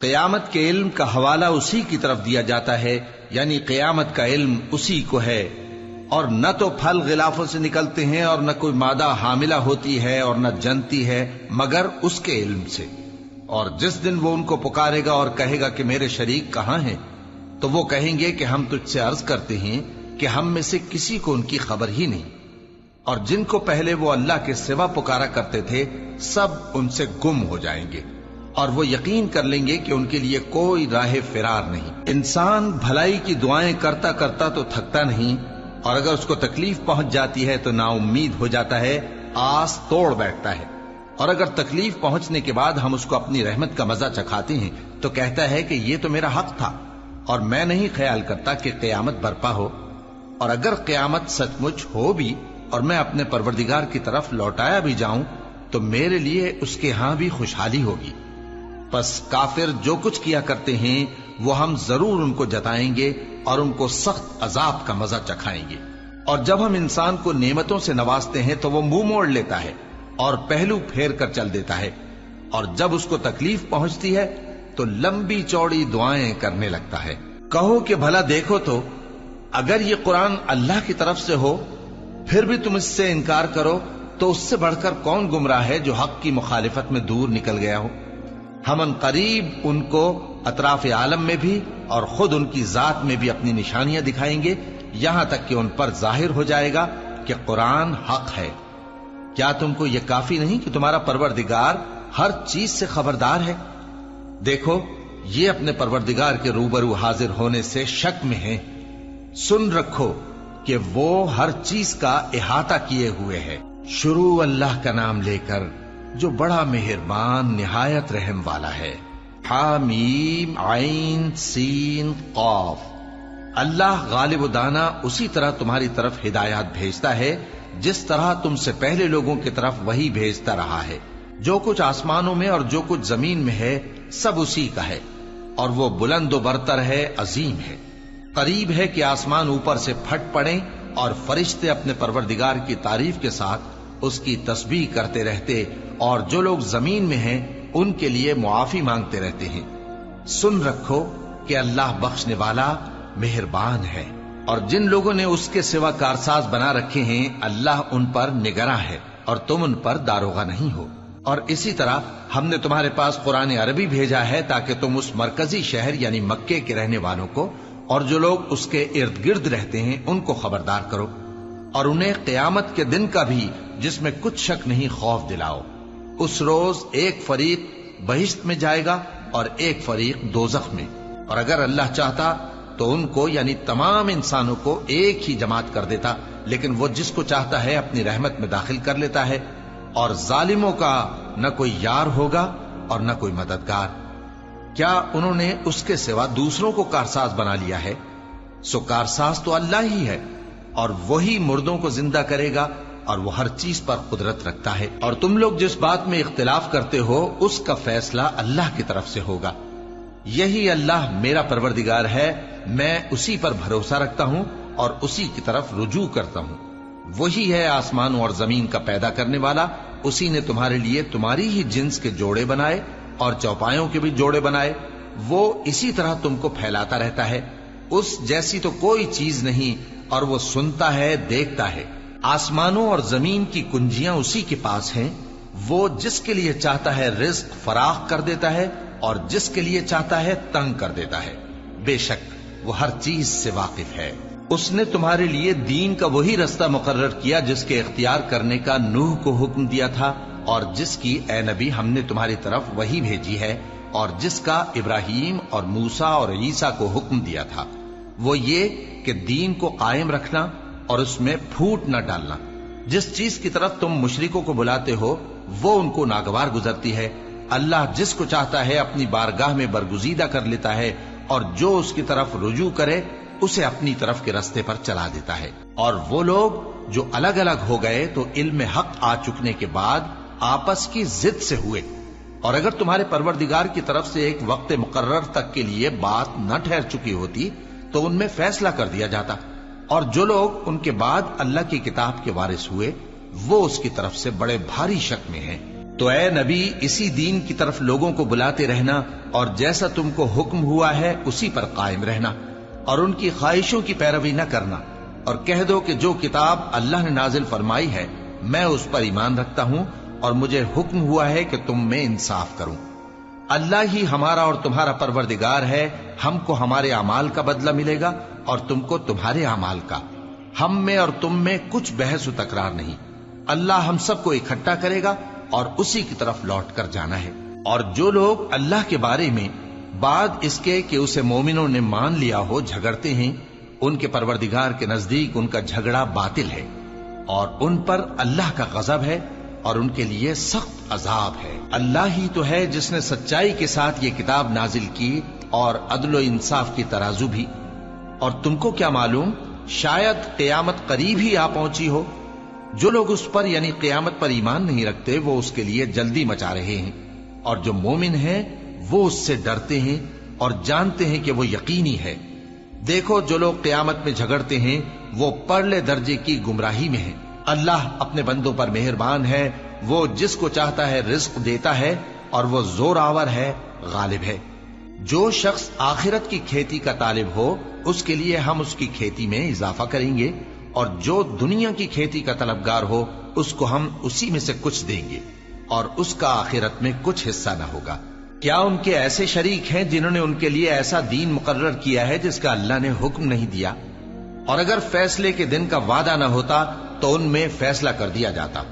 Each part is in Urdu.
قیامت کے علم کا حوالہ اسی کی طرف دیا جاتا ہے، یعنی قیامت کا علم اسی کو ہے، اور نہ تو پھل غلافوں سے نکلتے ہیں اور نہ کوئی مادہ حاملہ ہوتی ہے اور نہ جنتی ہے مگر اس کے علم سے۔ اور جس دن وہ ان کو پکارے گا اور کہے گا کہ میرے شریک کہاں ہیں، تو وہ کہیں گے کہ ہم تجھ سے عرض کرتے ہیں کہ ہم میں سے کسی کو ان کی خبر ہی نہیں، اور جن کو پہلے وہ اللہ کے سوا پکارا کرتے تھے سب ان سے گم ہو جائیں گے، اور وہ یقین کر لیں گے کہ ان کے لیے کوئی راہ فرار نہیں۔ انسان بھلائی کی دعائیں کرتا کرتا تو تھکتا نہیں، اور اگر اس کو تکلیف پہنچ جاتی ہے تو نا امید ہو جاتا ہے، آس توڑ بیٹھتا ہے، اور اگر تکلیف پہنچنے کے بعد ہم اس کو اپنی رحمت کا مزہ چکھاتے ہیں تو کہتا ہے کہ یہ تو میرا حق تھا، اور میں نہیں خیال کرتا کہ قیامت برپا ہو۔ اور اگر قیامت سچ مچ ہو بھی اور میں اپنے پروردگار کی طرف لوٹایا بھی جاؤں تو میرے لیے اس کے ہاں بھی خوشحالی ہوگی۔ پس کافر جو کچھ کیا کرتے ہیں وہ ہم ضرور ان کو جتائیں گے اور ان کو سخت عذاب کا مزہ چکھائیں گے۔ اور جب ہم انسان کو نعمتوں سے نوازتے ہیں تو وہ منہ موڑ لیتا ہے اور پہلو پھیر کر چل دیتا ہے، اور جب اس کو تکلیف پہنچتی ہے تو لمبی چوڑی دعائیں کرنے لگتا ہے۔ کہو کہ بھلا دیکھو تو اگر یہ قرآن اللہ کی طرف سے ہو پھر بھی تم اس سے انکار کرو تو اس سے بڑھ کر کون گمراہ ہے جو حق کی مخالفت میں دور نکل گیا ہو۔ ہم ان قریب ان کو اطراف عالم میں بھی اور خود ان کی ذات میں بھی اپنی نشانیاں دکھائیں گے، یہاں تک کہ ان پر ظاہر ہو جائے گا کہ قرآن حق ہے۔ کیا تم کو یہ کافی نہیں کہ تمہارا پروردگار ہر چیز سے خبردار ہے؟ دیکھو یہ اپنے پروردگار کے روبرو حاضر ہونے سے شک میں ہیں۔ سن رکھو کہ وہ ہر چیز کا احاطہ کیے ہوئے ہے۔ شروع اللہ کا نام لے کر جو بڑا مہربان نہایت رحم والا ہے۔ حامیم عین سین قاف۔ اللہ غالب و دانا اسی طرح تمہاری طرف ہدایات بھیجتا ہے جس طرح تم سے پہلے لوگوں کی طرف وہی بھیجتا رہا ہے۔ جو کچھ آسمانوں میں اور جو کچھ زمین میں ہے سب اسی کا ہے، اور وہ بلند و برتر ہے، عظیم ہے۔ قریب ہے کہ آسمان اوپر سے پھٹ پڑیں اور فرشتے اپنے پروردگار کی تعریف کے ساتھ اس کی تسبیح کرتے رہتے، اور جو لوگ زمین میں ہیں ان کے لیے معافی مانگتے رہتے ہیں۔ سن رکھو کہ اللہ بخشنے والا مہربان ہے، اور جن لوگوں نے اس کے سوا کارساز بنا رکھے ہیں اللہ ان پر نگراں ہے اور تم ان پر داروغہ نہیں ہو۔ اور اسی طرح ہم نے تمہارے پاس قرآن عربی بھیجا ہے تاکہ تم اس مرکزی شہر یعنی مکے کے رہنے والوں کو اور جو لوگ اس کے ارد گرد رہتے ہیں ان کو خبردار کرو، اور انہیں قیامت کے دن کا بھی جس میں کچھ شک نہیں خوف دلاؤ۔ اس روز ایک فریق بہشت میں جائے گا اور ایک فریق دوزخ میں، اور اگر اللہ چاہتا تو ان کو یعنی تمام انسانوں کو ایک ہی جماعت کر دیتا، لیکن وہ جس کو چاہتا ہے اپنی رحمت میں داخل کر لیتا ہے، اور ظالموں کا نہ کوئی یار ہوگا اور نہ کوئی مددگار۔ کیا انہوں نے اس کے سوا دوسروں کو کارساز بنا لیا ہے؟ سو کارساز تو اللہ ہی ہے، اور وہی مردوں کو زندہ کرے گا، اور وہ ہر چیز پر قدرت رکھتا ہے۔ اور تم لوگ جس بات میں اختلاف کرتے ہو اس کا فیصلہ اللہ کی طرف سے ہوگا۔ یہی اللہ میرا پروردگار ہے، میں اسی پر بھروسہ رکھتا ہوں اور اسی کی طرف رجوع کرتا ہوں۔ وہی ہے آسمانوں اور زمین کا پیدا کرنے والا، اسی نے تمہارے لیے تمہاری ہی جنس کے جوڑے بنائے اور چوپایوں کے بھی جوڑے بنائے۔ وہ اسی طرح تم کو پھیلاتا رہتا ہے، اس جیسی تو کوئی چیز نہیں، اور وہ سنتا ہے، دیکھتا ہے۔ آسمانوں اور زمین کی کنجیاں اسی کے پاس ہیں، وہ جس کے لیے چاہتا ہے رزق فراخ کر دیتا ہے اور جس کے لیے چاہتا ہے تنگ کر دیتا ہے۔ بے شک وہ ہر چیز سے واقف ہے۔ اس نے تمہارے لیے دین کا وہی رستہ مقرر کیا جس کے اختیار کرنے کا نوح کو حکم دیا تھا، اور جس کی اے نبی ہم نے تمہاری طرف وہی بھیجی ہے، اور جس کا ابراہیم اور موسیٰ اور عیسیٰ کو حکم دیا تھا، وہ یہ کہ دین کو قائم رکھنا اور اس میں پھوٹ نہ ڈالنا۔ جس چیز کی طرف تم مشرکوں کو بلاتے ہو وہ ان کو ناگوار گزرتی ہے، اللہ جس کو چاہتا ہے اپنی بارگاہ میں برگزیدہ کر لیتا ہے، اور جو اس کی طرف رجوع کرے اسے اپنی طرف کے رستے پر چلا دیتا ہے۔ اور وہ لوگ جو الگ الگ ہو گئے تو علم حق آ چکنے کے بعد آپس کی ضد سے ہوئے، اور اگر تمہارے پروردگار کی طرف سے ایک وقت مقرر تک کے لیے بات نہ ٹھہر چکی ہوتی تو ان میں فیصلہ کر دیا جاتا، اور جو لوگ ان کے بعد اللہ کی کتاب کے وارث ہوئے وہ اس کی طرف سے بڑے بھاری شک میں ہیں۔ تو اے نبی اسی دین کی طرف لوگوں کو بلاتے رہنا اور جیسا تم کو حکم ہوا ہے اسی پر قائم رہنا اور ان کی خواہشوں کی پیروی نہ کرنا، اور کہہ دو کہ جو کتاب اللہ نے نازل فرمائی ہے میں اس پر ایمان رکھتا ہوں اور مجھے حکم ہوا ہے کہ تم میں انصاف کروں۔ اللہ ہی ہمارا اور تمہارا پروردگار ہے، ہم کو ہمارے اعمال کا بدلہ ملے گا اور تم کو تمہارے اعمال کا، ہم میں اور تم میں کچھ بحث و تکرار نہیں۔ اللہ ہم سب کو اکٹھا کرے گا اور اسی کی طرف لوٹ کر جانا ہے۔ اور جو لوگ اللہ کے بارے میں بعد اس کے کہ اسے مومنوں نے مان لیا ہو جھگڑتے ہیں، ان کے پروردگار کے نزدیک ان کا جھگڑا باطل ہے اور ان پر اللہ کا غضب ہے اور ان کے لیے سخت عذاب ہے۔ اللہ ہی تو ہے جس نے سچائی کے ساتھ یہ کتاب نازل کی اور عدل و انصاف کی ترازو بھی۔ اور تم کو کیا معلوم، شاید قیامت قریب ہی آ پہنچی ہو۔ جو لوگ اس پر یعنی قیامت پر ایمان نہیں رکھتے وہ اس کے لیے جلدی مچا رہے ہیں، اور جو مومن ہیں وہ اس سے ڈرتے ہیں اور جانتے ہیں کہ وہ یقینی ہے۔ دیکھو جو لوگ قیامت میں جھگڑتے ہیں وہ پرلے درجے کی گمراہی میں ہیں۔ اللہ اپنے بندوں پر مہربان ہے، وہ جس کو چاہتا ہے رزق دیتا ہے اور وہ زور آور ہے، غالب ہے۔ جو شخص آخرت کی کھیتی کا طالب ہو اس کے لیے ہم اس کی کھیتی میں اضافہ کریں گے، اور جو دنیا کی کھیتی کا طلبگار ہو اس کو ہم اسی میں سے کچھ دیں گے اور اس کا آخرت میں کچھ حصہ نہ ہوگا۔ کیا ان کے ایسے شریک ہیں جنہوں نے ان کے لیے ایسا دین مقرر کیا ہے جس کا اللہ نے حکم نہیں دیا؟ اور اگر فیصلے کے دن کا وعدہ نہ ہوتا تو ان میں فیصلہ کر دیا جاتا۔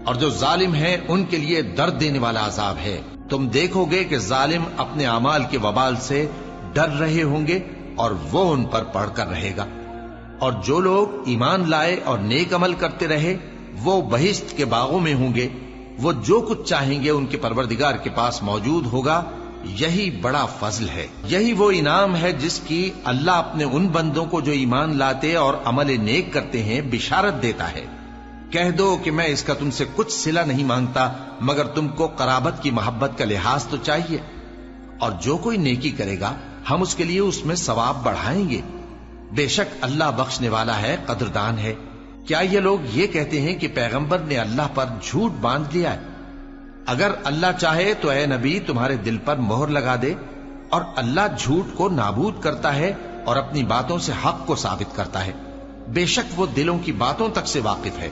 اور جو ظالم ہیں ان کے لیے درد دینے والا عذاب ہے۔ تم دیکھو گے کہ ظالم اپنے اعمال کے وبال سے ڈر رہے ہوں گے اور وہ ان پر پڑھ کر رہے گا۔ اور جو لوگ ایمان لائے اور نیک عمل کرتے رہے وہ بہشت کے باغوں میں ہوں گے، وہ جو کچھ چاہیں گے ان کے پروردگار کے پاس موجود ہوگا۔ یہی بڑا فضل ہے، یہی وہ انعام ہے جس کی اللہ اپنے ان بندوں کو جو ایمان لاتے اور عمل نیک کرتے ہیں بشارت دیتا ہے۔ کہہ دو کہ میں اس کا تم سے کچھ صلہ نہیں مانگتا مگر تم کو قرابت کی محبت کا لحاظ تو چاہیے، اور جو کوئی نیکی کرے گا ہم اس کے لیے اس میں ثواب بڑھائیں گے۔ بے شک اللہ بخشنے والا ہے، قدردان ہے۔ کیا یہ لوگ یہ کہتے ہیں کہ پیغمبر نے اللہ پر جھوٹ باندھ لیا ہے؟ اگر اللہ چاہے تو اے نبی تمہارے دل پر مہر لگا دے، اور اللہ جھوٹ کو نابود کرتا ہے اور اپنی باتوں سے حق کو ثابت کرتا ہے۔ بے شک وہ دلوں کی باتوں تک سے واقف ہے،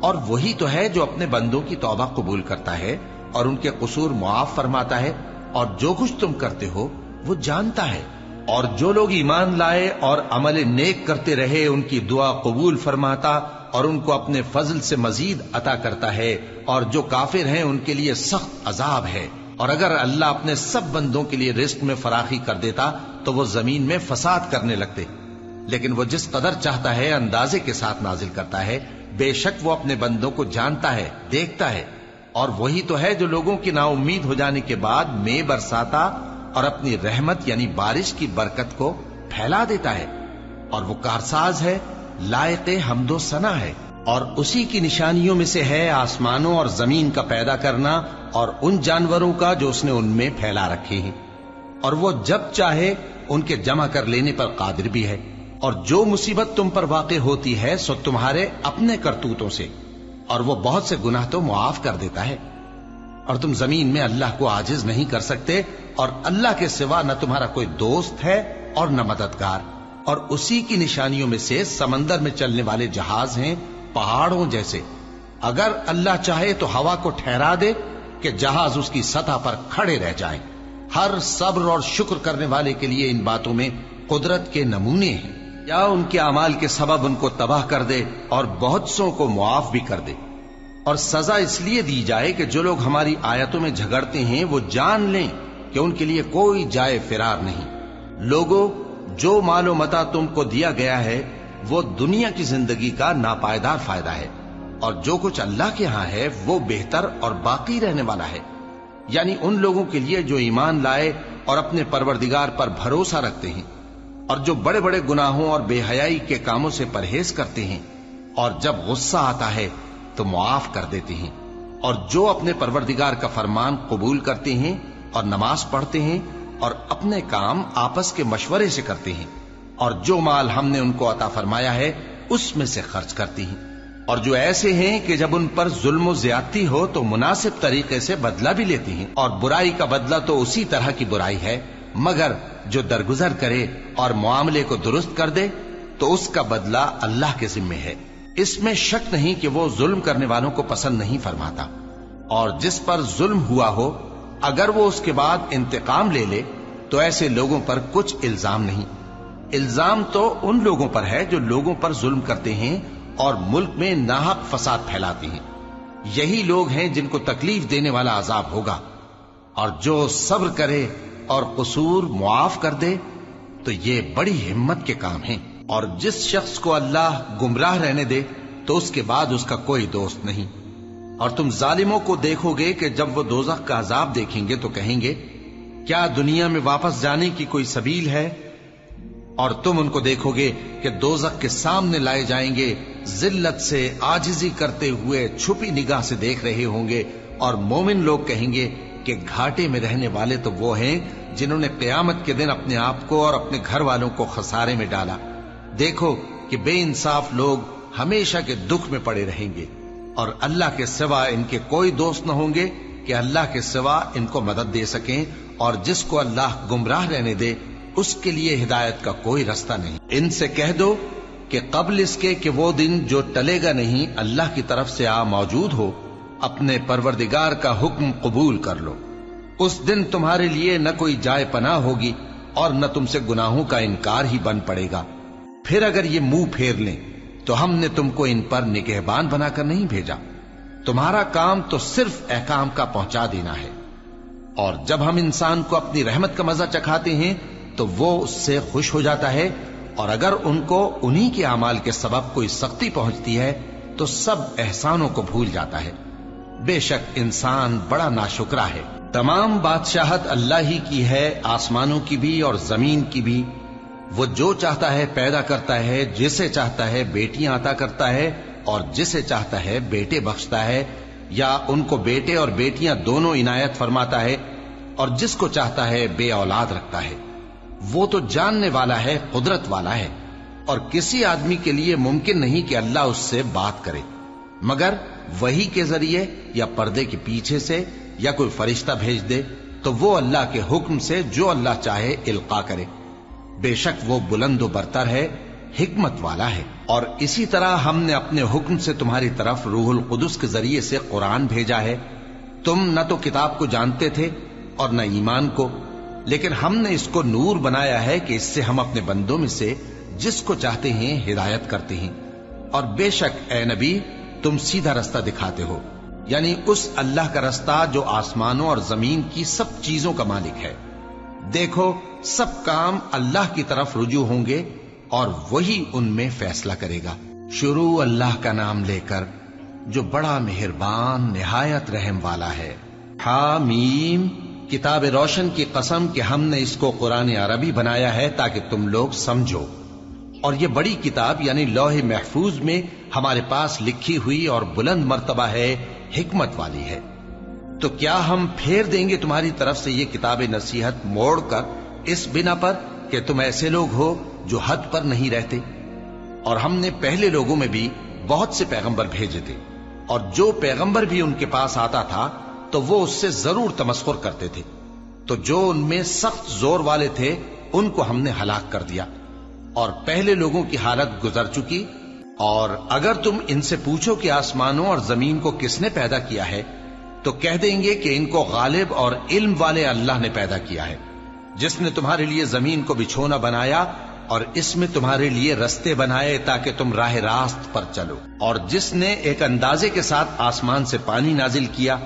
اور وہی تو ہے جو اپنے بندوں کی توبہ قبول کرتا ہے اور ان کے قصور معاف فرماتا ہے، اور جو کچھ تم کرتے ہو وہ جانتا ہے۔ اور جو لوگ ایمان لائے اور عمل نیک کرتے رہے ان کی دعا قبول فرماتا اور ان کو اپنے فضل سے مزید عطا کرتا ہے، اور جو کافر ہیں ان کے لیے سخت عذاب ہے۔ اور اگر اللہ اپنے سب بندوں کے لیے رزق میں فراخی کر دیتا تو وہ زمین میں فساد کرنے لگتے، لیکن وہ جس قدر چاہتا ہے اندازے کے ساتھ نازل کرتا ہے۔ بے شک وہ اپنے بندوں کو جانتا ہے، دیکھتا ہے، اور وہی تو ہے جو لوگوں کی نا امید ہو جانے کے بعد میں برساتا اور اپنی رحمت یعنی بارش کی برکت کو پھیلا دیتا ہے، اور وہ کارساز ہے، لائق حمد و ثنا ہے۔ اور اسی کی نشانیوں میں سے ہے آسمانوں اور زمین کا پیدا کرنا اور ان جانوروں کا جو اس نے ان میں پھیلا رکھے ہیں، اور وہ جب چاہے ان کے جمع کر لینے پر قادر بھی ہے۔ اور جو مصیبت تم پر واقع ہوتی ہے سو تمہارے اپنے کرتوتوں سے، اور وہ بہت سے گناہ تو معاف کر دیتا ہے۔ اور تم زمین میں اللہ کو عاجز نہیں کر سکتے، اور اللہ کے سوا نہ تمہارا کوئی دوست ہے اور نہ مددگار۔ اور اسی کی نشانیوں میں سے سمندر میں چلنے والے جہاز ہیں پہاڑوں جیسے۔ اگر اللہ چاہے تو ہوا کو ٹھہرا دے کہ جہاز اس کی سطح پر کھڑے رہ جائیں۔ ہر صبر اور شکر کرنے والے کے لیے ان باتوں میں قدرت کے نمونے ہیں۔ یا ان کے اعمال کے سبب ان کو تباہ کر دے اور بہت سو کو معاف بھی کر دے۔ اور سزا اس لیے دی جائے کہ جو لوگ ہماری آیتوں میں جھگڑتے ہیں وہ جان لیں کہ ان کے لیے کوئی جائے فرار نہیں۔ لوگوں، جو مال و متاع تم کو دیا گیا ہے وہ دنیا کی زندگی کا ناپائیدار فائدہ ہے، اور جو کچھ اللہ کے ہاں ہے وہ بہتر اور باقی رہنے والا ہے، یعنی ان لوگوں کے لیے جو ایمان لائے اور اپنے پروردگار پر بھروسہ رکھتے ہیں، اور جو بڑے بڑے گناہوں اور بے حیائی کے کاموں سے پرہیز کرتے ہیں، اور جب غصہ آتا ہے تو معاف کر دیتے ہیں، اور جو اپنے پروردگار کا فرمان قبول کرتے ہیں اور نماز پڑھتے ہیں اور اپنے کام آپس کے مشورے سے کرتے ہیں، اور جو مال ہم نے ان کو عطا فرمایا ہے اس میں سے خرچ کرتے ہیں۔ اور جو ایسے ہیں کہ جب ان پر ظلم و زیادتی ہو تو مناسب طریقے سے بدلہ بھی لیتی ہیں، اور برائی کا بدلہ تو اسی طرح کی برائی ہے، مگر جو درگزر کرے اور معاملے کو درست کر دے تو اس کا بدلہ اللہ کے ذمے ہے۔ اس میں شک نہیں کہ وہ ظلم کرنے والوں کو پسند نہیں فرماتا، اور جس پر ظلم ہوا ہو اگر وہ اس کے بعد انتقام لے لے تو ایسے لوگوں پر کچھ الزام نہیں۔ الزام تو ان لوگوں پر ہے جو لوگوں پر ظلم کرتے ہیں اور ملک میں ناحق فساد پھیلاتے ہیں، یہی لوگ ہیں جن کو تکلیف دینے والا عذاب ہوگا۔ اور جو صبر کرے اور قصور معاف کر دے تو یہ بڑی ہمت کے کام ہیں۔ اور جس شخص کو اللہ گمراہ رہنے دے تو اس کے بعد اس کا کوئی دوست نہیں۔ اور تم ظالموں کو دیکھو گے کہ جب وہ دوزخ کا عذاب دیکھیں گے تو کہیں گے کیا دنیا میں واپس جانے کی کوئی سبیل ہے؟ اور تم ان کو دیکھو گے کہ دوزخ کے سامنے لائے جائیں گے، ذلت سے عاجزی کرتے ہوئے چھپی نگاہ سے دیکھ رہے ہوں گے، اور مومن لوگ کہیں گے کہ گھاٹے میں رہنے والے تو وہ ہیں جنہوں نے قیامت کے دن اپنے آپ کو اور اپنے گھر والوں کو خسارے میں ڈالا۔ دیکھو کہ بے انصاف لوگ ہمیشہ کے دکھ میں پڑے رہیں گے، اور اللہ کے سوا ان کے کوئی دوست نہ ہوں گے کہ اللہ کے سوا ان کو مدد دے سکیں، اور جس کو اللہ گمراہ رہنے دے اس کے لیے ہدایت کا کوئی رستہ نہیں۔ ان سے کہہ دو کہ قبل اس کے کہ وہ دن جو ٹلے گا نہیں اللہ کی طرف سے آ موجود ہو، اپنے پروردگار کا حکم قبول کر لو۔ اس دن تمہارے لیے نہ کوئی جائے پناہ ہوگی اور نہ تم سے گناہوں کا انکار ہی بن پڑے گا۔ پھر اگر یہ منہ پھیر لیں تو ہم نے تم کو ان پر نگہبان بنا کر نہیں بھیجا، تمہارا کام تو صرف احکام کا پہنچا دینا ہے۔ اور جب ہم انسان کو اپنی رحمت کا مزہ چکھاتے ہیں تو وہ اس سے خوش ہو جاتا ہے، اور اگر ان کو انہی کے اعمال کے سبب کوئی سختی پہنچتی ہے تو سب احسانوں کو بھول جاتا ہے۔ بے شک انسان بڑا ناشکرا ہے۔ تمام بادشاہت اللہ ہی کی ہے، آسمانوں کی بھی اور زمین کی بھی۔ وہ جو چاہتا ہے پیدا کرتا ہے، جسے چاہتا ہے بیٹیاں عطا کرتا ہے اور جسے چاہتا ہے بیٹے بخشتا ہے، یا ان کو بیٹے اور بیٹیاں دونوں عنایت فرماتا ہے، اور جس کو چاہتا ہے بے اولاد رکھتا ہے۔ وہ تو جاننے والا ہے، قدرت والا ہے، اور کسی آدمی کے لیے ممکن نہیں کہ اللہ اس سے بات کرے مگر وحی کے ذریعے یا پردے کے پیچھے سے، یا کوئی فرشتہ بھیج دے تو وہ اللہ کے حکم سے جو اللہ چاہے القا کرے۔ بے شک وہ بلند و برتر ہے، حکمت والا ہے۔ اور اسی طرح ہم نے اپنے حکم سے تمہاری طرف روح القدس کے ذریعے سے قرآن بھیجا ہے۔ تم نہ تو کتاب کو جانتے تھے اور نہ ایمان کو، لیکن ہم نے اس کو نور بنایا ہے کہ اس سے ہم اپنے بندوں میں سے جس کو چاہتے ہیں ہدایت کرتے ہیں۔ اور بے شک اے نبی تم سیدھا رستہ دکھاتے ہو، یعنی اس اللہ کا رستہ جو آسمانوں اور زمین کی سب چیزوں کا مالک ہے۔ دیکھو سب کام اللہ کی طرف رجوع ہوں گے اور وہی ان میں فیصلہ کرے گا۔ شروع اللہ کا نام لے کر جو بڑا مہربان نہایت رحم والا ہے۔ حامیم، کتاب روشن کی قسم کہ ہم نے اس کو قرآن عربی بنایا ہے تاکہ تم لوگ سمجھو، اور یہ بڑی کتاب یعنی لوح محفوظ میں ہمارے پاس لکھی ہوئی اور بلند مرتبہ ہے، حکمت والی ہے۔ تو کیا ہم پھیر دیں گے تمہاری طرف سے یہ کتاب نصیحت موڑ کر اس بنا پر کہ تم ایسے لوگ ہو جو حد پر نہیں رہتے؟ اور ہم نے پہلے لوگوں میں بھی بہت سے پیغمبر بھیجے تھے، اور جو پیغمبر بھی ان کے پاس آتا تھا تو وہ اس سے ضرور تمسخر کرتے تھے، تو جو ان میں سخت زور والے تھے ان کو ہم نے ہلاک کر دیا، اور پہلے لوگوں کی حالت گزر چکی۔ اور اگر تم ان سے پوچھو کہ آسمانوں اور زمین کو کس نے پیدا کیا ہے تو کہہ دیں گے کہ ان کو غالب اور علم والے اللہ نے پیدا کیا ہے، جس نے تمہارے لیے زمین کو بچھونا بنایا اور اس میں تمہارے لیے رستے بنائے تاکہ تم راہ راست پر چلو، اور جس نے ایک اندازے کے ساتھ آسمان سے پانی نازل کیا،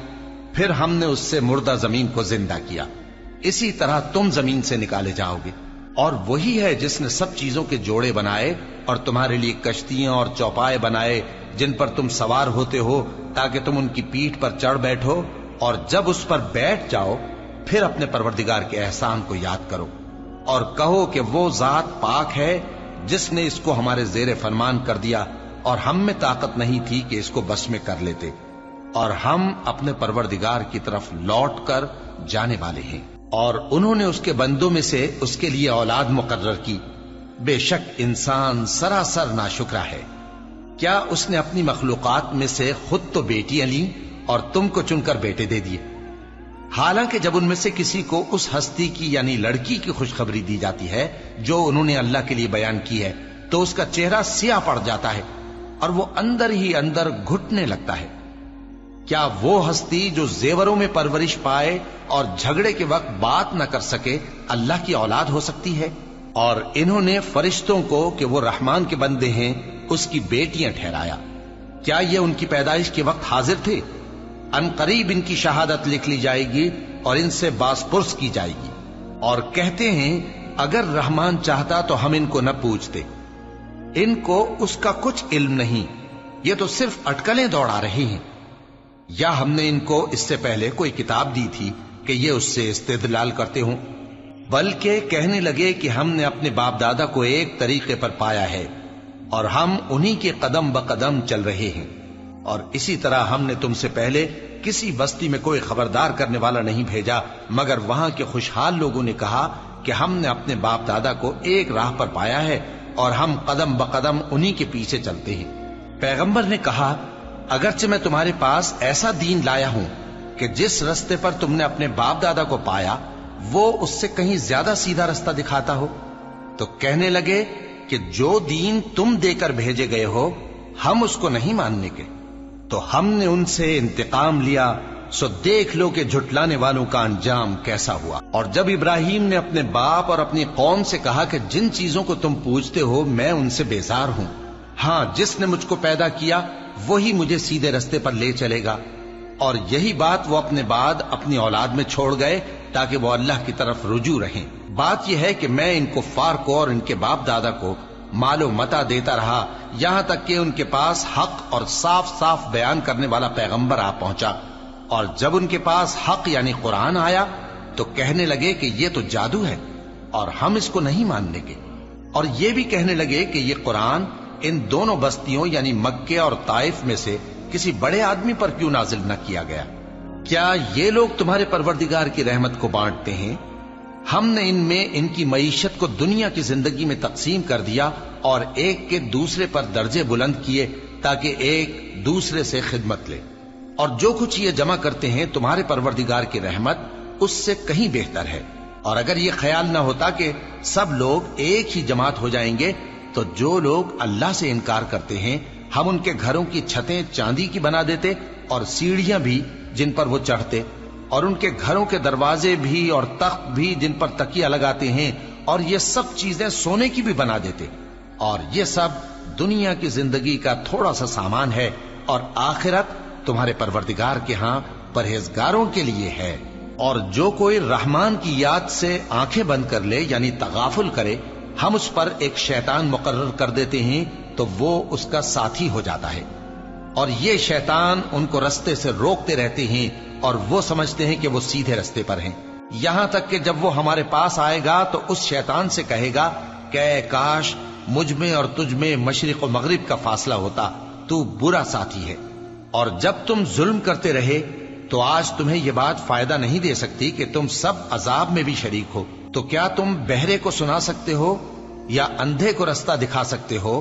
پھر ہم نے اس سے مردہ زمین کو زندہ کیا، اسی طرح تم زمین سے نکالے جاؤ گے۔ اور وہی ہے جس نے سب چیزوں کے جوڑے بنائے اور تمہارے لیے کشتیاں اور چوپائے بنائے جن پر تم سوار ہوتے ہو تاکہ تم ان کی پیٹھ پر چڑھ بیٹھو، اور جب اس پر بیٹھ جاؤ پھر اپنے پروردگار کے احسان کو یاد کرو اور کہو کہ وہ ذات پاک ہے جس نے اس کو ہمارے زیر فرمان کر دیا اور ہم میں طاقت نہیں تھی کہ اس کو بس میں کر لیتے، اور ہم اپنے پروردگار کی طرف لوٹ کر جانے والے ہیں۔ اور انہوں نے اس کے بندوں میں سے اس کے لیے اولاد مقرر کی، بے شک انسان سراسر ناشکرا ہے۔ کیا اس نے اپنی مخلوقات میں سے خود تو بیٹیاں لیں اور تم کو چن کر بیٹے دے دیے؟ حالانکہ جب ان میں سے کسی کو اس ہستی کی یعنی لڑکی کی خوشخبری دی جاتی ہے جو انہوں نے اللہ کے لیے بیان کی ہے تو اس کا چہرہ سیاہ پڑ جاتا ہے اور وہ اندر ہی اندر گھٹنے لگتا ہے۔ کیا وہ ہستی جو زیوروں میں پرورش پائے اور جھگڑے کے وقت بات نہ کر سکے اللہ کی اولاد ہو سکتی ہے؟ اور انہوں نے فرشتوں کو کہ وہ رحمان کے بندے ہیں اس کی بیٹیاں ٹھہرایا۔ کیا یہ ان کی پیدائش کے وقت حاضر تھے؟ ان قریب ان کی شہادت لکھ لی جائے گی اور ان سے باز پرس کی جائے گی۔ اور کہتے ہیں اگر رحمان چاہتا تو ہم ان کو نہ پوچھتے، ان کو اس کا کچھ علم نہیں، یہ تو صرف اٹکلیں دوڑا رہے ہیں۔ یا ہم نے ان کو اس سے پہلے کوئی کتاب دی تھی کہ یہ اس سے استدلال کرتے ہوں؟ بلکہ کہنے لگے کہ ہم نے اپنے باپ دادا کو ایک طریقے پر پایا ہے اور ہم انہی کے قدم بقدم چل رہے ہیں، اور اسی طرح ہم نے تم سے پہلے کسی بستی میں کوئی خبردار کرنے والا نہیں بھیجا مگر وہاں کے خوشحال لوگوں نے کہا کہ ہم نے اپنے باپ دادا کو ایک راہ پر پایا ہے اور ہم قدم بقدم انہی کے پیچھے چلتے ہیں۔ پیغمبر نے کہا اگرچہ میں تمہارے پاس ایسا دین لایا ہوں کہ جس رستے پر تم نے اپنے باپ دادا کو پایا وہ اس سے کہیں زیادہ سیدھا رستہ دکھاتا ہو، تو کہنے لگے کہ جو دین تم دے کر بھیجے گئے ہو ہم اس کو نہیں ماننے کے، تو ہم نے ان سے انتقام لیا، سو دیکھ لو کہ جھٹلانے والوں کا انجام کیسا ہوا۔ اور جب ابراہیم نے اپنے باپ اور اپنی قوم سے کہا کہ جن چیزوں کو تم پوجتے ہو میں ان سے بیزار ہوں، ہاں جس نے مجھ کو پیدا کیا وہی مجھے سیدھے رستے پر لے چلے گا، اور یہی بات وہ اپنے بعد اپنی اولاد میں چھوڑ گئے تاکہ وہ اللہ کی طرف رجوع رہیں۔ بات یہ ہے کہ میں ان کفار کو اور ان کے باپ دادا کو مال و متاع دیتا رہا یہاں تک کہ ان کے پاس حق اور صاف صاف بیان کرنے والا پیغمبر آ پہنچا، اور جب ان کے پاس حق یعنی قرآن آیا تو کہنے لگے کہ یہ تو جادو ہے اور ہم اس کو نہیں ماننے کے، اور یہ بھی کہنے لگے کہ یہ قرآن ان دونوں بستیوں یعنی مکے اور طائف میں سے کسی بڑے آدمی پر کیوں نازل نہ کیا گیا؟ کیا یہ لوگ تمہارے پروردگار کی رحمت کو بانٹتے ہیں؟ ہم نے ان میں ان کی معیشت کو دنیا کی زندگی میں تقسیم کر دیا اور ایک کے دوسرے پر درجے بلند کیے تاکہ ایک دوسرے سے خدمت لے، اور جو کچھ یہ جمع کرتے ہیں تمہارے پروردگار کی رحمت اس سے کہیں بہتر ہے۔ اور اگر یہ خیال نہ ہوتا کہ سب لوگ ایک ہی جماعت ہو جائیں گے تو جو لوگ اللہ سے انکار کرتے ہیں ہم ان کے گھروں کی چھتیں چاندی کی بنا دیتے اور سیڑھیاں بھی جن پر وہ چڑھتے، اور ان کے گھروں کے دروازے بھی اور تخت بھی جن پر تکیہ لگاتے ہیں، اور یہ سب چیزیں سونے کی بھی بنا دیتے، اور یہ سب دنیا کی زندگی کا تھوڑا سا سامان ہے، اور آخرت تمہارے پروردگار کے ہاں پرہیزگاروں کے لیے ہے۔ اور جو کوئی رحمان کی یاد سے آنکھیں بند کر لے یعنی تغافل کرے ہم اس پر ایک شیطان مقرر کر دیتے ہیں تو وہ اس کا ساتھی ہو جاتا ہے، اور یہ شیطان ان کو رستے سے روکتے رہتے ہیں اور وہ سمجھتے ہیں کہ وہ سیدھے رستے پر ہیں، یہاں تک کہ جب وہ ہمارے پاس آئے گا تو اس شیطان سے کہے گا کہ اے کاش مجھ میں اور تجھ میں مشرق و مغرب کا فاصلہ ہوتا، تو برا ساتھی ہے۔ اور جب تم ظلم کرتے رہے تو آج تمہیں یہ بات فائدہ نہیں دے سکتی کہ تم سب عذاب میں بھی شریک ہو، تو کیا تم بہرے کو سنا سکتے ہو یا اندھے کو رستہ دکھا سکتے ہو،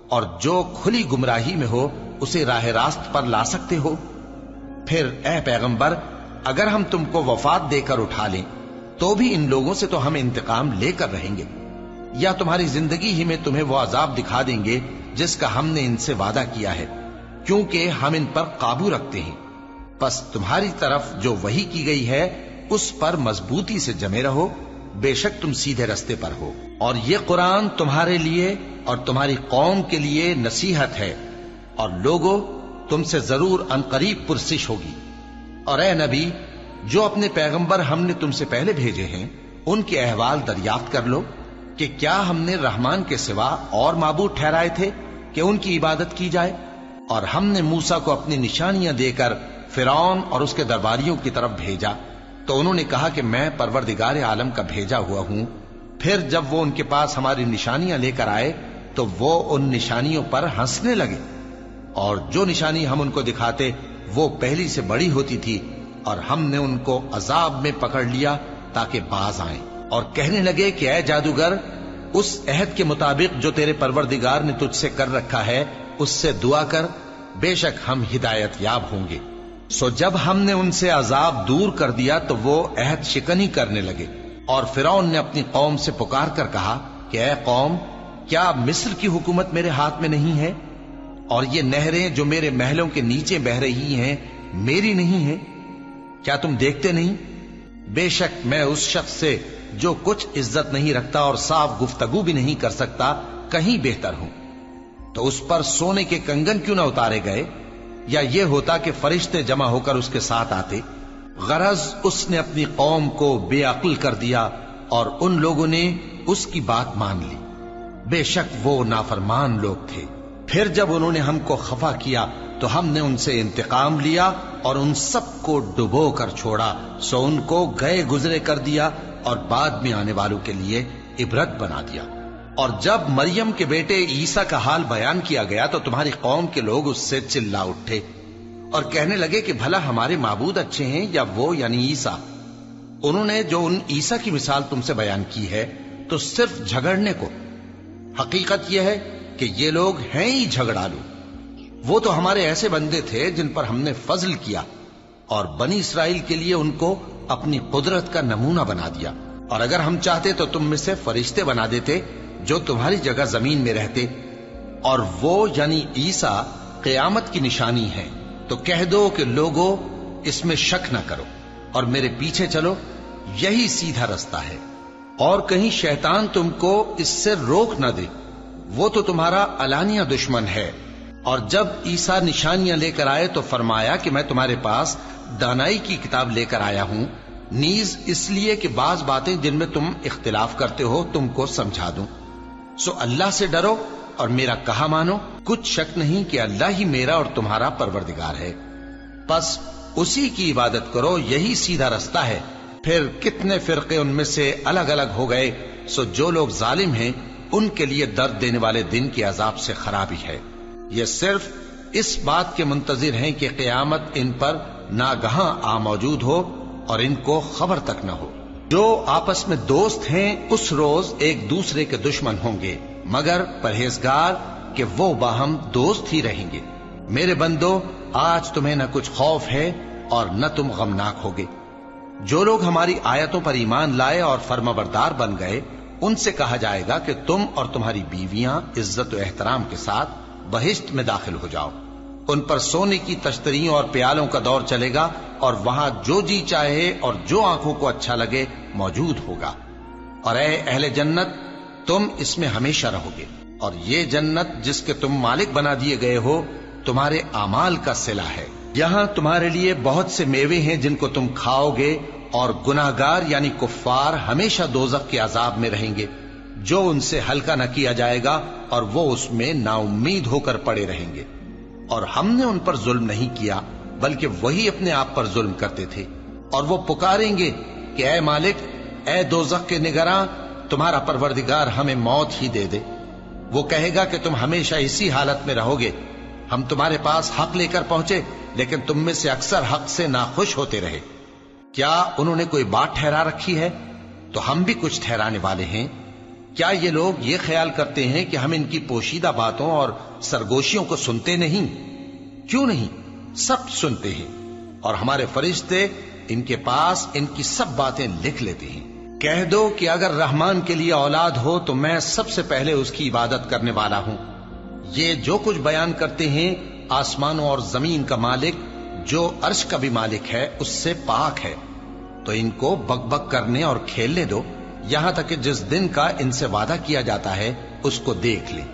اور جو کھلی گمراہی میں ہو اسے راہ راست پر لا سکتے ہو؟ پھر اے پیغمبر اگر ہم تم کو وفات دے کر اٹھا لیں تو بھی ان لوگوں سے تو ہم انتقام لے کر رہیں گے، یا تمہاری زندگی ہی میں تمہیں وہ عذاب دکھا دیں گے جس کا ہم نے ان سے وعدہ کیا ہے، کیونکہ ہم ان پر قابو رکھتے ہیں۔ پس تمہاری طرف جو وحی کی گئی ہے اس پر مضبوطی سے جمے رہو، بے شک تم سیدھے رستے پر ہو، اور یہ قرآن تمہارے لیے اور تمہاری قوم کے لیے نصیحت ہے، اور لوگوں تم سے ضرور عنقریب پرسش ہوگی۔ اور اے نبی جو اپنے پیغمبر ہم نے تم سے پہلے بھیجے ہیں ان کے احوال دریافت کر لو کہ کیا ہم نے رحمان کے سوا اور معبود ٹھہرائے تھے کہ ان کی عبادت کی جائے؟ اور ہم نے موسیٰ کو اپنی نشانیاں دے کر فرعون اور اس کے درباریوں کی طرف بھیجا تو انہوں نے کہا کہ میں پروردگار عالم کا بھیجا ہوا ہوں۔ پھر جب وہ ان کے پاس ہماری نشانیاں لے کر آئے تو وہ ان نشانیوں پر ہنسنے لگے، اور جو نشانی ہم ان کو دکھاتے وہ پہلی سے بڑی ہوتی تھی، اور ہم نے ان کو عذاب میں پکڑ لیا تاکہ باز آئیں، اور کہنے لگے کہ اے جادوگر اس عہد کے مطابق جو تیرے پروردگار نے تجھ سے کر رکھا ہے اس سے دعا کر، بے شک ہم ہدایت یاب ہوں گے۔ سو جب ہم نے ان سے عذاب دور کر دیا تو وہ عہد شکنی کرنے لگے، اور فرعون نے اپنی قوم سے پکار کر کہا کہ اے قوم، کیا مصر کی حکومت میرے ہاتھ میں نہیں ہے؟ اور یہ نہریں جو میرے محلوں کے نیچے بہ رہی ہیں میری نہیں ہیں؟ کیا تم دیکھتے نہیں؟ بے شک میں اس شخص سے جو کچھ عزت نہیں رکھتا اور صاف گفتگو بھی نہیں کر سکتا کہیں بہتر ہوں۔ تو اس پر سونے کے کنگن کیوں نہ اتارے گئے، یا یہ ہوتا کہ فرشتے جمع ہو کر اس کے ساتھ آتے؟ غرض اس نے اپنی قوم کو بے عقل کر دیا اور ان لوگوں نے اس کی بات مان لی۔ بے شک وہ نافرمان لوگ تھے۔ پھر جب انہوں نے ہم کو خفا کیا تو ہم نے ان سے انتقام لیا اور ان سب کو ڈبو کر چھوڑا، سو ان کو گئے گزرے کر دیا اور بعد میں آنے والوں کے لیے عبرت بنا دیا۔ اور جب مریم کے بیٹے عیسیٰ کا حال بیان کیا گیا تو تمہاری قوم کے لوگ اس سے چلا اٹھے اور کہنے لگے کہ بھلا ہمارے معبود اچھے ہیں یا وہ یعنی عیسیٰ؟ انہوں نے جو ان عیسیٰ کی مثال تم سے بیان کی ہے تو صرف جھگڑنے کو۔ حقیقت یہ ہے کہ یہ لوگ ہیں ہی جھگڑالو۔ وہ تو ہمارے ایسے بندے تھے جن پر ہم نے فضل کیا، اور بنی اسرائیل کے لیے ان کو اپنی قدرت کا نمونہ بنا دیا، اور اگر ہم چاہتے تو تم میں سے فرشتے بنا دیتے جو تمہاری جگہ زمین میں رہتے، اور وہ یعنی عیسیٰ قیامت کی نشانی ہے۔ تو کہہ دو کہ لوگوں اس میں شک نہ کرو اور میرے پیچھے چلو، یہی سیدھا رستہ ہے، اور کہیں شیطان تم کو اس سے روک نہ دے، وہ تو تمہارا علانیہ دشمن ہے۔ اور جب عیسیٰ نشانیاں لے کر آئے تو فرمایا کہ میں تمہارے پاس دانائی کی کتاب لے کر آیا ہوں، نیز اس لیے کہ بعض باتیں جن میں تم اختلاف کرتے ہو تم کو سمجھا دوں۔ سو اللہ سے ڈرو اور میرا کہا مانو، کچھ شک نہیں کہ اللہ ہی میرا اور تمہارا پروردگار ہے، بس اسی کی عبادت کرو، یہی سیدھا رستہ ہے۔ پھر کتنے فرقے ان میں سے الگ الگ ہو گئے، سو جو لوگ ظالم ہیں ان کے لیے درد دینے والے دن کے عذاب سے خرابی ہے۔ یہ صرف اس بات کے منتظر ہیں کہ قیامت ان پر ناگہاں آ موجود ہو اور ان کو خبر تک نہ ہو۔ جو آپس میں دوست ہیں اس روز ایک دوسرے کے دشمن ہوں گے، مگر پرہیزگار کہ وہ باہم دوست ہی رہیں گے۔ میرے بندو، آج تمہیں نہ کچھ خوف ہے اور نہ تم غمناک ہوگے۔ جو لوگ ہماری آیتوں پر ایمان لائے اور فرمانبردار بن گئے، ان سے کہا جائے گا کہ تم اور تمہاری بیویاں عزت و احترام کے ساتھ بہشت میں داخل ہو جاؤ۔ ان پر سونے کی تشتریوں اور پیالوں کا دور چلے گا، اور وہاں جو جی چاہے اور جو آنکھوں کو اچھا لگے موجود ہوگا۔ اور اے اہل جنت، تم اس میں ہمیشہ رہو گے، اور یہ جنت جس کے تم مالک بنا دیے گئے ہو تمہارے اعمال کا صلہ ہے۔ یہاں تمہارے لیے بہت سے میوے ہیں جن کو تم کھاؤ گے، اور گناہگار یعنی کفار ہمیشہ دوزخ کے عذاب میں رہیں گے، جو ان سے ہلکا نہ کیا جائے گا، اور وہ اس میں نا امید ہو کر پڑے رہیں گے۔ اور ہم نے ان پر ظلم نہیں کیا بلکہ وہی اپنے آپ پر ظلم کرتے تھے۔ اور وہ پکاریں گے کہ اے مالک، اے دوزخ کے نگراں، تمہارا پروردگار ہمیں موت ہی دے دے۔ وہ کہے گا کہ تم ہمیشہ اسی حالت میں رہو گے، ہم تمہارے پاس حق لے کر پہنچے لیکن تم میں سے اکثر حق سے ناخوش ہوتے رہے۔ کیا انہوں نے کوئی بات ٹھہرا رکھی ہے؟ تو ہم بھی کچھ ٹھہرانے والے ہیں۔ کیا یہ لوگ یہ خیال کرتے ہیں کہ ہم ان کی پوشیدہ باتوں اور سرگوشیوں کو سنتے نہیں؟ کیوں نہیں، سب سنتے ہیں، اور ہمارے فرشتے ان کے پاس ان کی سب باتیں لکھ لیتے ہیں۔ کہہ دو کہ اگر رحمان کے لیے اولاد ہو تو میں سب سے پہلے اس کی عبادت کرنے والا ہوں۔ یہ جو کچھ بیان کرتے ہیں آسمانوں اور زمین کا مالک جو عرش کا بھی مالک ہے اس سے پاک ہے، تو ان کو بک بک کرنے اور کھیلنے دو، یہاں تک کہ جس دن کا ان سے وعدہ کیا جاتا ہے اس کو دیکھ لیں۔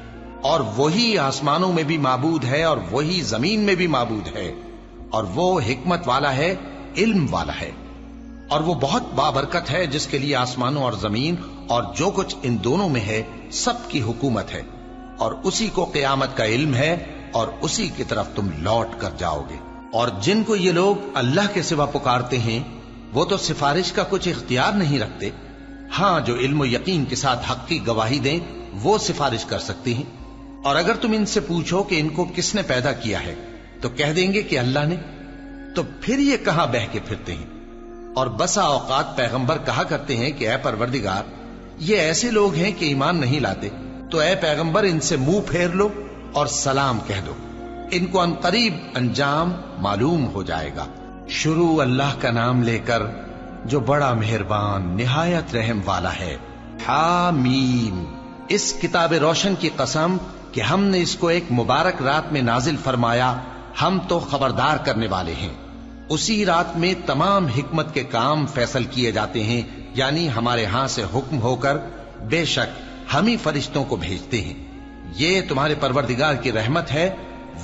اور وہی آسمانوں میں بھی معبود ہے اور وہی زمین میں بھی معبود ہے، اور وہ حکمت والا ہے، علم والا ہے، اور وہ بہت بابرکت ہے جس کے لیے آسمانوں اور زمین اور جو کچھ ان دونوں میں ہے سب کی حکومت ہے، اور اسی کو قیامت کا علم ہے، اور اسی کی طرف تم لوٹ کر جاؤ گے۔ اور جن کو یہ لوگ اللہ کے سوا پکارتے ہیں وہ تو سفارش کا کچھ اختیار نہیں رکھتے، ہاں جو علم و یقین کے ساتھ حق کی گواہی دیں وہ سفارش کر سکتے ہیں۔ اور اگر تم ان سے پوچھو کہ ان کو کس نے پیدا کیا ہے تو کہہ دیں گے کہ اللہ نے، تو پھر یہ کہاں بہہ کے پھرتے ہیں؟ اور بسا اوقات پیغمبر کہا کرتے ہیں کہ اے پروردگار، یہ ایسے لوگ ہیں کہ ایمان نہیں لاتے، تو اے پیغمبر ان سے منہ پھیر لو اور سلام کہہ دو، ان کو عنقریب انجام معلوم ہو جائے گا۔ شروع اللہ کا نام لے کر جو بڑا مہربان نہایت رحم والا ہے۔ حامیم، اس کتاب روشن کی قسم کہ ہم نے اس کو ایک مبارک رات میں نازل فرمایا، ہم تو خبردار کرنے والے ہیں۔ اسی رات میں تمام حکمت کے کام فیصل کیے جاتے ہیں، یعنی ہمارے ہاں سے حکم ہو کر بے شک ہم ہی فرشتوں کو بھیجتے ہیں۔ یہ تمہارے پروردگار کی رحمت ہے،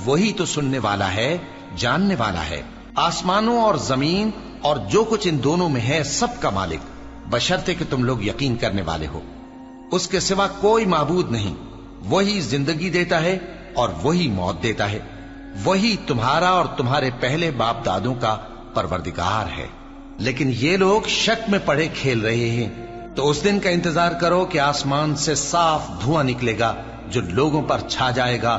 وہی تو سننے والا ہے، جاننے والا ہے۔ آسمانوں اور زمین اور جو کچھ ان دونوں میں ہے سب کا مالک، بشرطے کہ تم لوگ یقین کرنے والے ہو۔ اس کے سوا کوئی معبود نہیں، وہی زندگی دیتا ہے اور وہی موت دیتا ہے، وہی تمہارا اور تمہارے پہلے باپ دادوں کا پروردگار ہے۔ لیکن یہ لوگ شک میں پڑے کھیل رہے ہیں، تو اس دن کا انتظار کرو کہ آسمان سے صاف دھواں نکلے گا جو لوگوں پر چھا جائے گا،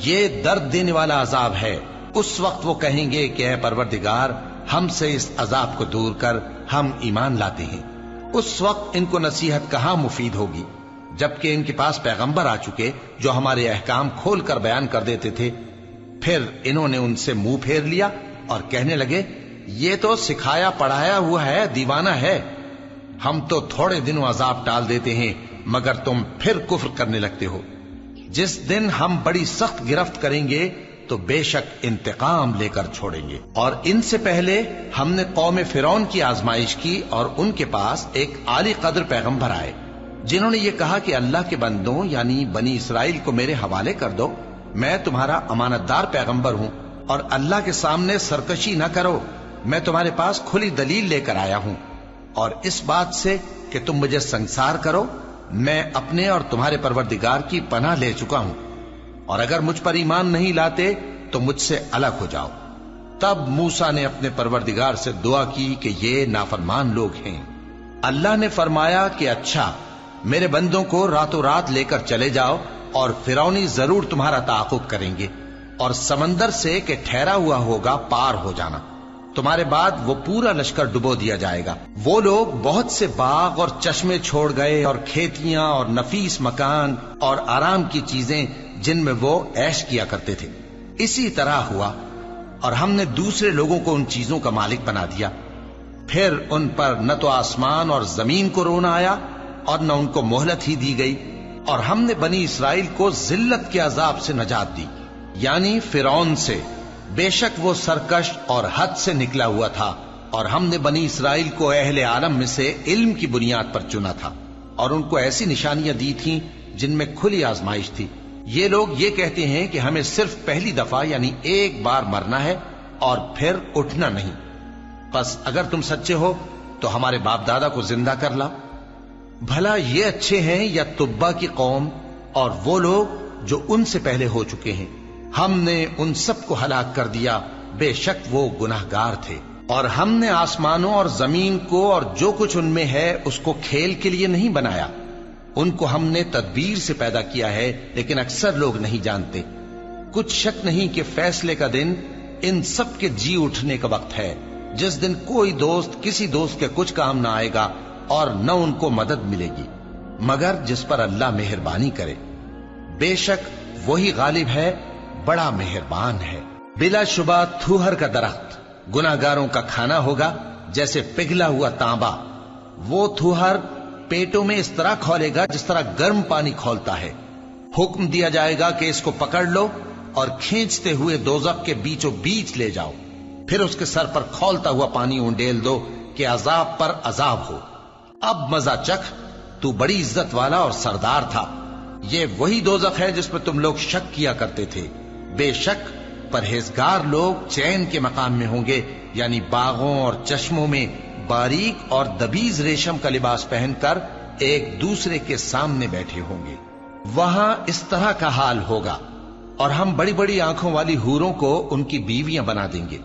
یہ درد دینے والا عذاب ہے۔ اس وقت وہ کہیں گے کہ اے پروردگار، ہم سے اس عذاب کو دور کر، ہم ایمان لاتے ہیں۔ اس وقت ان کو نصیحت کہاں مفید ہوگی، جبکہ ان کے پاس پیغمبر آ چکے جو ہمارے احکام کھول کر بیان کر دیتے تھے۔ پھر انہوں نے ان سے منہ پھیر لیا اور کہنے لگے، یہ تو سکھایا پڑھایا ہوا ہے، دیوانہ ہے، ہم تو تھوڑے دنوں عذاب ٹال دیتے ہیں مگر تم پھر کفر کرنے لگتے ہو۔ جس دن ہم بڑی سخت گرفت کریں گے تو بے شک انتقام لے کر چھوڑیں گے۔ اور ان سے پہلے ہم نے قوم فرعون کی آزمائش کی اور ان کے پاس ایک عالی قدر پیغمبر آئے جنہوں نے یہ کہا کہ اللہ کے بندوں یعنی بنی اسرائیل کو میرے حوالے کر دو، میں تمہارا امانت دار پیغمبر ہوں، اور اللہ کے سامنے سرکشی نہ کرو، میں تمہارے پاس کھلی دلیل لے کر آیا ہوں، اور اس بات سے کہ تم مجھے سنسار کرو میں اپنے اور تمہارے پروردگار کی پناہ لے چکا ہوں، اور اگر مجھ پر ایمان نہیں لاتے تو مجھ سے الگ ہو جاؤ۔ تب موسیٰ نے اپنے پروردگار سے دعا کی کہ یہ نافرمان لوگ ہیں۔ اللہ نے فرمایا کہ اچھا، میرے بندوں کو راتوں رات لے کر چلے جاؤ، اور فرعونی ضرور تمہارا تعاقب کریں گے، اور سمندر سے کہ ٹھہرا ہوا ہوگا پار ہو جانا، تمہارے بعد وہ پورا لشکر ڈبو دیا جائے گا۔ وہ لوگ بہت سے باغ اور چشمے چھوڑ گئے، اور کھیتیاں اور نفیس مکان اور آرام کی چیزیں جن میں وہ عیش کیا کرتے تھے۔ اسی طرح ہوا، اور ہم نے دوسرے لوگوں کو ان چیزوں کا مالک بنا دیا۔ پھر ان پر نہ تو آسمان اور زمین کو رونا آیا اور نہ ان کو مہلت ہی دی گئی، اور ہم نے بنی اسرائیل کو ذلت کے عذاب سے نجات دی، یعنی فرعون سے، بے شک وہ سرکش اور حد سے نکلا ہوا تھا، اور ہم نے بنی اسرائیل کو اہل عالم میں سے علم کی بنیاد پر چنا تھا، اور ان کو ایسی نشانیاں دی تھیں جن میں کھلی آزمائش تھی۔ یہ لوگ یہ کہتے ہیں کہ ہمیں صرف پہلی دفعہ یعنی ایک بار مرنا ہے اور پھر اٹھنا نہیں، پس اگر تم سچے ہو تو ہمارے باپ دادا کو زندہ کر لاؤ۔ بھلا یہ اچھے ہیں یا تبا کی قوم اور وہ لوگ جو ان سے پہلے ہو چکے ہیں؟ ہم نے ان سب کو ہلاک کر دیا، بے شک وہ گناہگار تھے۔ اور ہم نے آسمانوں اور زمین کو اور جو کچھ ان میں ہے اس کو کھیل کے لیے نہیں بنایا، ان کو ہم نے تدبیر سے پیدا کیا ہے، لیکن اکثر لوگ نہیں جانتے۔ کچھ شک نہیں کہ فیصلے کا دن ان سب کے جی اٹھنے کا وقت ہے، جس دن کوئی دوست کسی دوست کے کچھ کام نہ آئے گا اور نہ ان کو مدد ملے گی مگر جس پر اللہ مہربانی کرے۔ بے شک وہی غالب ہے، بڑا مہربان ہے۔ بلا شبہ تھوہر کا درخت گناہگاروں کا کھانا ہوگا، جیسے پگھلا ہوا تانبا۔ وہ تھوہر پیٹوں میں اس طرح کھولے گا جس طرح گرم پانی کھولتا ہے۔ حکم دیا جائے گا کہ اس کو پکڑ لو اور کھینچتے ہوئے دوزخ کے بیچوں بیچ لے جاؤ، پھر اس کے سر پر کھولتا ہوا پانی اونڈیل دو کہ عذاب پر عذاب ہو۔ اب مزہ چکھ، تو بڑی عزت والا اور سردار تھا۔ یہ وہی دوزخ ہے جس پر تم لوگ شک کیا کرتے تھے۔ بے شک پرہیزگار لوگ چین کے مقام میں ہوں گے، یعنی باغوں اور چشموں میں باریک اور دبیز ریشم کا لباس پہن کر ایک دوسرے کے سامنے بیٹھے ہوں گے۔ وہاں اس طرح کا حال ہوگا، اور ہم بڑی بڑی آنکھوں والی حوروں کو ان کی بیویاں بنا دیں گے۔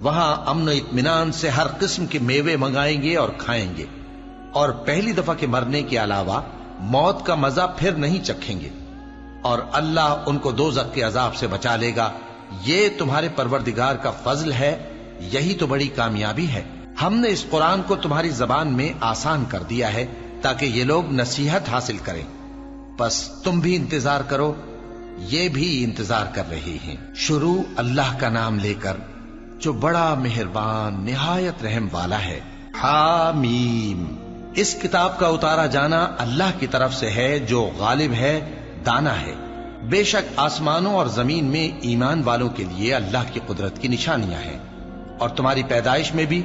وہاں امن و اطمینان سے ہر قسم کے میوے منگائیں گے اور کھائیں گے، اور پہلی دفعہ کے مرنے کے علاوہ موت کا مزہ پھر نہیں چکھیں گے، اور اللہ ان کو دوزخ کے عذاب سے بچا لے گا۔ یہ تمہارے پروردگار کا فضل ہے، یہی تو بڑی کامیابی ہے۔ ہم نے اس قرآن کو تمہاری زبان میں آسان کر دیا ہے تاکہ یہ لوگ نصیحت حاصل کریں، پس تم بھی انتظار کرو، یہ بھی انتظار کر رہے ہیں۔ شروع اللہ کا نام لے کر جو بڑا مہربان نہایت رحم والا ہے۔ حامیم، اس کتاب کا اتارا جانا اللہ کی طرف سے ہے جو غالب ہے، دانا ہے۔ بے شک آسمانوں اور زمین میں ایمان والوں کے لیے اللہ کی قدرت کی نشانیاں ہیں، اور تمہاری پیدائش میں بھی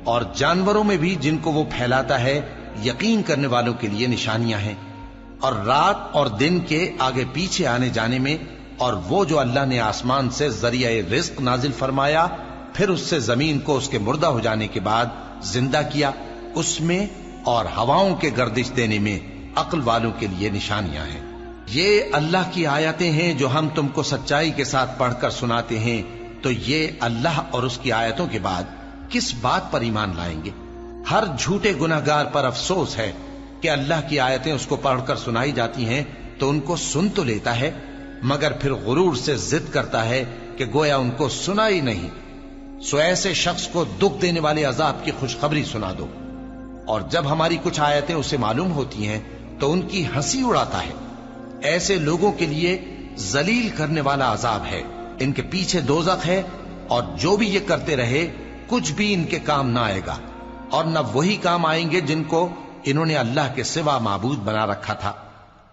اور جانوروں میں بھی جن کو وہ پھیلاتا ہے یقین کرنے والوں کے لیے نشانیاں ہیں، اور رات اور دن کے آگے پیچھے آنے جانے میں، اور وہ جو اللہ نے آسمان سے ذریعہ رزق نازل فرمایا پھر اس سے زمین کو اس کے مردہ ہو جانے کے بعد زندہ کیا، اس میں اور ہواؤں کے گردش دینے میں عقل والوں کے لیے نشانیاں ہیں۔ یہ اللہ کی آیتیں ہیں جو ہم تم کو سچائی کے ساتھ پڑھ کر سناتے ہیں، تو یہ اللہ اور اس کی آیتوں کے بعد کس بات پر ایمان لائیں گے؟ ہر جھوٹے گناہگار پر افسوس ہے کہ اللہ کی آیتیں اس کو پڑھ کر سنائی جاتی ہیں تو ان کو سن تو لیتا ہے، مگر پھر غرور سے ضد کرتا ہے کہ گویا ان کو سنا ہی نہیں۔ سو ایسے شخص کو دکھ دینے والے عذاب کی خوشخبری سنا دو، اور جب ہماری کچھ آیتیں اسے معلوم ہوتی ہیں تو ان کی ہنسی اڑاتا ہے۔ ایسے لوگوں کے لیے ذلیل کرنے والا عذاب ہے، ان کے پیچھے دوزخ ہے، اور جو بھی یہ کرتے رہے کچھ بھی ان کے کام نہ آئے گا، اور نہ وہی کام آئیں گے جن کو انہوں نے اللہ کے سوا معبود بنا رکھا تھا،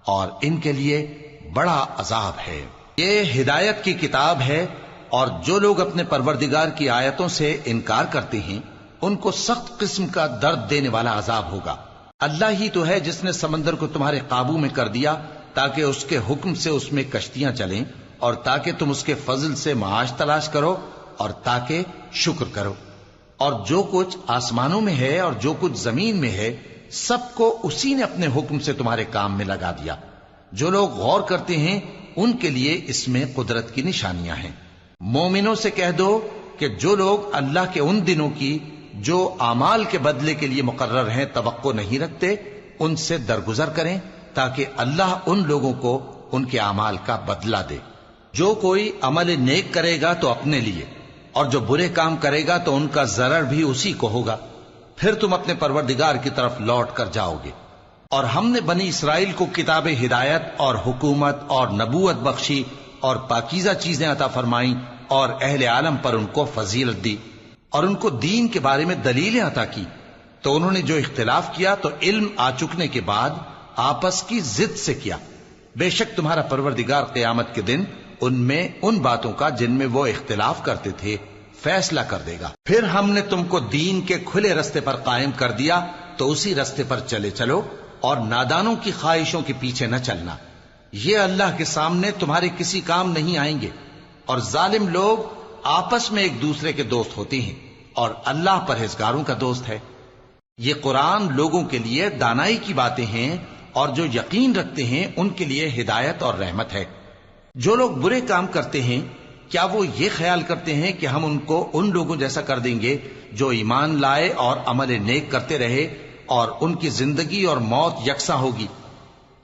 اور ان کے لیے بڑا عذاب ہے۔ یہ ہدایت کی کتاب ہے، اور جو لوگ اپنے پروردگار کی آیتوں سے انکار کرتے ہیں ان کو سخت قسم کا درد دینے والا عذاب ہوگا۔ اللہ ہی تو ہے جس نے سمندر کو تمہارے قابو میں کر دیا تاکہ اس کے حکم سے اس میں کشتیاں چلیں، اور تاکہ تم اس کے فضل سے معاش تلاش کرو، اور تاکہ شکر کرو۔ اور جو کچھ آسمانوں میں ہے اور جو کچھ زمین میں ہے سب کو اسی نے اپنے حکم سے تمہارے کام میں لگا دیا۔ جو لوگ غور کرتے ہیں ان کے لیے اس میں قدرت کی نشانیاں ہیں۔ مومنوں سے کہہ دو کہ جو لوگ اللہ کے ان دنوں کی جو اعمال کے بدلے کے لیے مقرر ہیں توقع نہیں رکھتے، ان سے درگزر کریں تاکہ اللہ ان لوگوں کو ان کے اعمال کا بدلہ دے۔ جو کوئی عمل نیک کرے گا تو اپنے لیے، اور جو برے کام کرے گا تو ان کا ضرر بھی اسی کو ہوگا، پھر تم اپنے پروردگار کی طرف لوٹ کر جاؤ گے۔ اور ہم نے بنی اسرائیل کو کتاب ہدایت اور حکومت اور نبوت بخشی، اور پاکیزہ چیزیں عطا فرمائیں، اور اہل عالم پر ان کو فضیلت دی، اور ان کو دین کے بارے میں دلیلیں عطا کی، تو انہوں نے جو اختلاف کیا تو علم آ چکنے کے بعد آپس کی ضد سے کیا۔ بے شک تمہارا پروردگار قیامت کے دن ان میں ان باتوں کا جن میں وہ اختلاف کرتے تھے فیصلہ کر دے گا۔ پھر ہم نے تم کو دین کے کھلے رستے پر قائم کر دیا، تو اسی رستے پر چلے چلو، اور نادانوں کی خواہشوں کے پیچھے نہ چلنا، یہ اللہ کے سامنے تمہارے کسی کام نہیں آئیں گے۔ اور ظالم لوگ آپس میں ایک دوسرے کے دوست ہوتے ہیں، اور اللہ پرہیزگاروں کا دوست ہے۔ یہ قرآن لوگوں کے لیے دانائی کی باتیں ہیں، اور جو یقین رکھتے ہیں ان کے لیے ہدایت اور رحمت ہے۔ جو لوگ برے کام کرتے ہیں کیا وہ یہ خیال کرتے ہیں کہ ہم ان کو ان لوگوں جیسا کر دیں گے جو ایمان لائے اور عمل نیک کرتے رہے، اور ان کی زندگی اور موت یکساں ہوگی؟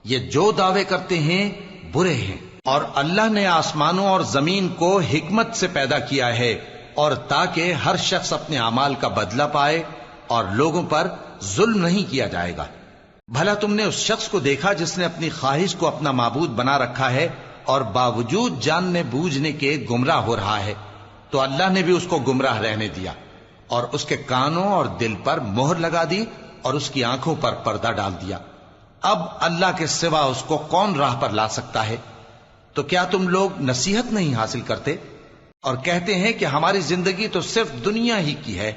یہ جو دعوے کرتے ہیں برے ہیں۔ اور اللہ نے آسمانوں اور زمین کو حکمت سے پیدا کیا ہے، اور تاکہ ہر شخص اپنے اعمال کا بدلہ پائے، اور لوگوں پر ظلم نہیں کیا جائے گا۔ بھلا تم نے اس شخص کو دیکھا جس نے اپنی خواہش کو اپنا معبود بنا رکھا ہے اور باوجود جاننے بوجھنے کے گمراہ ہو رہا ہے؟ تو اللہ نے بھی اس کو گمراہ رہنے دیا، اور اس کے کانوں اور دل پر مہر لگا دی، اور اس کی آنکھوں پر پردہ ڈال دیا۔ اب اللہ کے سوا اس کو کون راہ پر لا سکتا ہے؟ تو کیا تم لوگ نصیحت نہیں حاصل کرتے اور کہتے ہیں کہ ہماری زندگی تو صرف دنیا ہی کی ہے،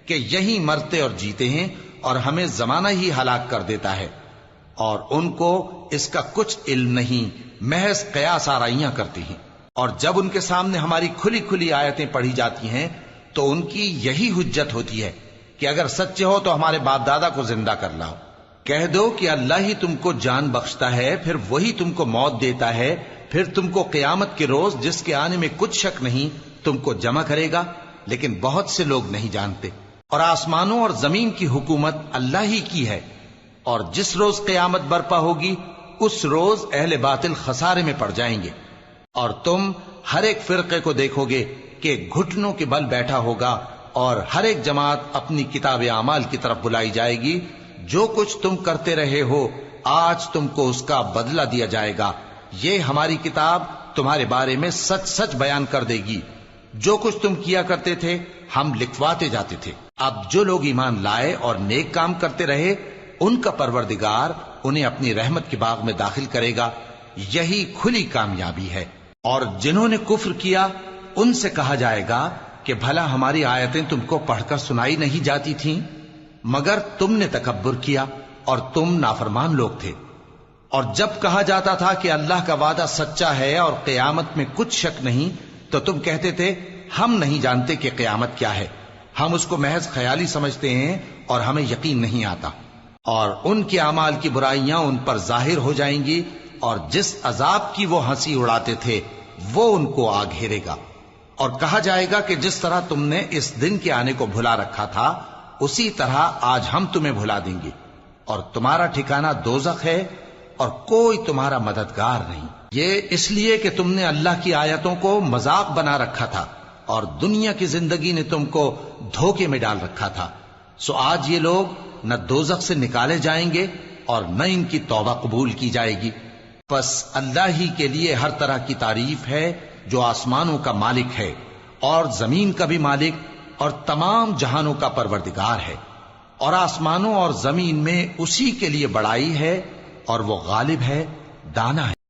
کہ یہی مرتے اور جیتے ہیں، اور ہمیں زمانہ ہی ہلاک کر دیتا ہے؟ اور ان کو اس کا کچھ علم نہیں، محض قیاس آرائیاں کرتے ہیں۔ اور جب ان کے سامنے ہماری کھلی کھلی آیتیں پڑھی جاتی ہیں تو ان کی یہی حجت ہوتی ہے کہ اگر سچے ہو تو ہمارے باپ دادا کو زندہ کر لاؤ۔ کہہ دو کہ اللہ ہی تم کو جان بخشتا ہے، پھر وہی تم کو موت دیتا ہے، پھر تم کو قیامت کے روز جس کے آنے میں کچھ شک نہیں تم کو جمع کرے گا، لیکن بہت سے لوگ نہیں جانتے۔ اور آسمانوں اور زمین کی حکومت اللہ ہی کی ہے، اور جس روز قیامت برپا ہوگی اس روز اہل باطل خسارے میں پڑ جائیں گے۔ اور تم ہر ایک فرقے کو دیکھو گے کہ گھٹنوں کے بل بیٹھا ہوگا، اور ہر ایک جماعت اپنی کتاب اعمال کی طرف بلائی جائے گی۔ جو کچھ تم کرتے رہے ہو آج تم کو اس کا بدلہ دیا جائے گا۔ یہ ہماری کتاب تمہارے بارے میں سچ سچ بیان کر دے گی۔ جو کچھ تم کیا کرتے تھے ہم لکھواتے جاتے تھے۔ اب جو لوگ ایمان لائے اور نیک کام کرتے رہے ان کا پروردگار انہیں اپنی رحمت کے باغ میں داخل کرے گا، یہی کھلی کامیابی ہے۔ اور جنہوں نے کفر کیا ان سے کہا جائے گا کہ بھلا ہماری آیتیں تم کو پڑھ کر سنائی نہیں جاتی تھیں؟ مگر تم نے تکبر کیا اور تم نافرمان لوگ تھے۔ اور جب کہا جاتا تھا کہ اللہ کا وعدہ سچا ہے اور قیامت میں کچھ شک نہیں، تو تم کہتے تھے ہم نہیں جانتے کہ قیامت کیا ہے، ہم اس کو محض خیالی سمجھتے ہیں اور ہمیں یقین نہیں آتا۔ اور ان کے اعمال کی برائیاں ان پر ظاہر ہو جائیں گی، اور جس عذاب کی وہ ہنسی اڑاتے تھے وہ ان کو آ گھیرے گا۔ اور کہا جائے گا کہ جس طرح تم نے اس دن کے آنے کو بھلا رکھا تھا اسی طرح آج ہم تمہیں بھلا دیں گے، اور تمہارا ٹھکانہ دوزخ ہے اور کوئی تمہارا مددگار نہیں۔ یہ اس لیے کہ تم نے اللہ کی آیتوں کو مذاق بنا رکھا تھا اور دنیا کی زندگی نے تم کو دھوکے میں ڈال رکھا تھا، سو آج یہ لوگ نہ دوزخ سے نکالے جائیں گے اور نہ ان کی توبہ قبول کی جائے گی۔ پس اللہ ہی کے لیے ہر طرح کی تعریف ہے جو آسمانوں کا مالک ہے اور زمین کا بھی مالک اور تمام جہانوں کا پروردگار ہے، اور آسمانوں اور زمین میں اسی کے لیے بڑائی ہے اور وہ غالب ہے، دانا ہے۔